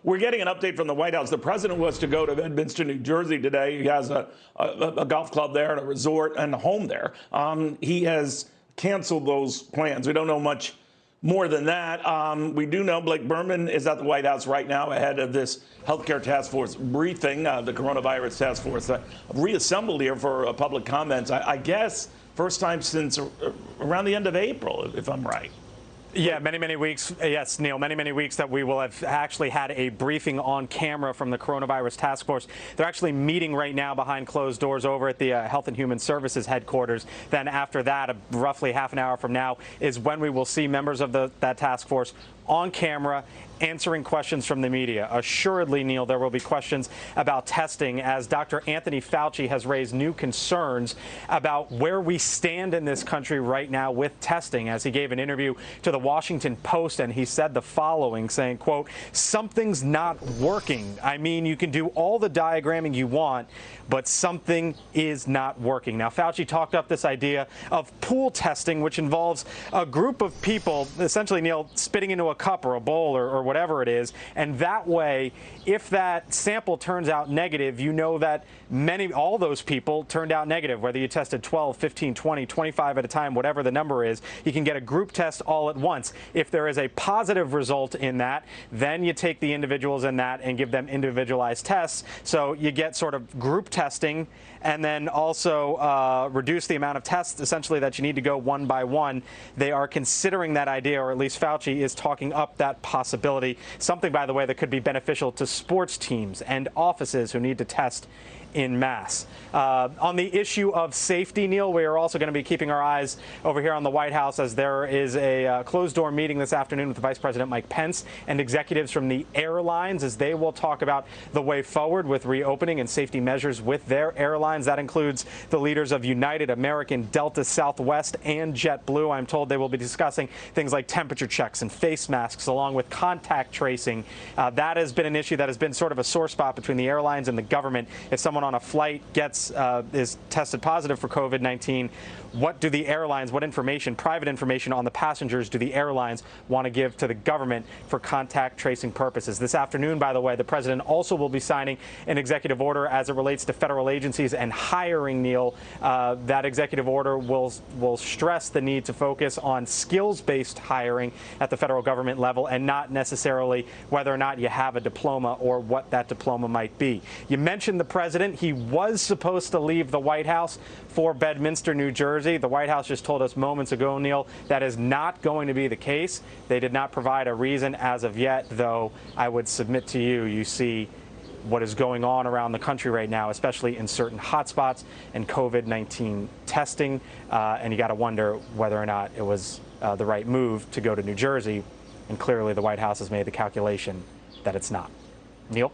we're getting an update from the White House. The president was to go to Bedminster, New Jersey today. He has a golf club there and a resort and a home there. He has canceled those plans. We don't know much more than that. We do know Blake Burman is at the White House right now ahead of this healthcare task force briefing. The coronavirus task force reassembled here for public comments. I guess first time since around the end of April, if I'm right. Yeah, many weeks. Yes, Neil, many weeks that we will have actually had a briefing on camera from the coronavirus task force. They're actually meeting right now behind closed doors over at the Health and Human Services headquarters. Then after that, roughly half an hour from now, is when we will see members of that task force on camera answering questions from the media. Assuredly, Neil, there will be questions about testing as Dr. Anthony Fauci has raised new concerns about where we stand in this country right now with testing, as he gave an interview to the Washington Post, and he said the following, saying, quote, "Something's not working. I mean, you can do all the diagramming you want, but something is not working." Now, Fauci talked up this idea of pool testing, which involves a group of people, essentially, Neil, spitting into a cup or a bowl or whatever it is. And that way, if that sample turns out negative, you know that all those people turned out negative, whether you tested 12, 15, 20, 25 at a time, whatever the number is. You can get a group test all at once. If there is a positive result in that, then you take the individuals in that and give them individualized tests. So you get sort of group testing and then also reduce the amount of tests essentially that you need to go one by one. They are considering that idea, or at least Fauci is talking up that possibility. Something, by the way, that could be beneficial to sports teams and offices who need to test in mass. On the issue of safety, Neil, we are also going to be keeping our eyes over here on the White House as there is a closed-door meeting this afternoon with Vice President Mike Pence and executives from the airlines as they will talk about the way forward with reopening and safety measures with their airlines. That includes the leaders of United, American, Delta, Southwest, and JetBlue. I'm told they will be discussing things like temperature checks and face masks along with contact tracing. That has been an issue that has been sort of a sore spot between the airlines and the government. If someone on a flight is tested positive for COVID-19, what do the airlines, what information, private information on the passengers do the airlines want to give to the government for contact tracing purposes? This afternoon, by the way, the president also will be signing an executive order as it relates to federal agencies and hiring, Neil. That executive order will stress the need to focus on skills-based hiring at the federal government level and not necessarily whether or not you have a diploma or what that diploma might be. You mentioned the president. He was supposed to leave the White House for Bedminster, New Jersey. The White House just told us moments ago, Neil, that is not going to be the case. They did not provide a reason as of yet, though I would submit to you, you see what is going on around the country right now, especially in certain hotspots and COVID-19 testing, and you got to wonder whether or not it was the right move to go to New Jersey, and clearly the White House has made the calculation that it's not. Neil?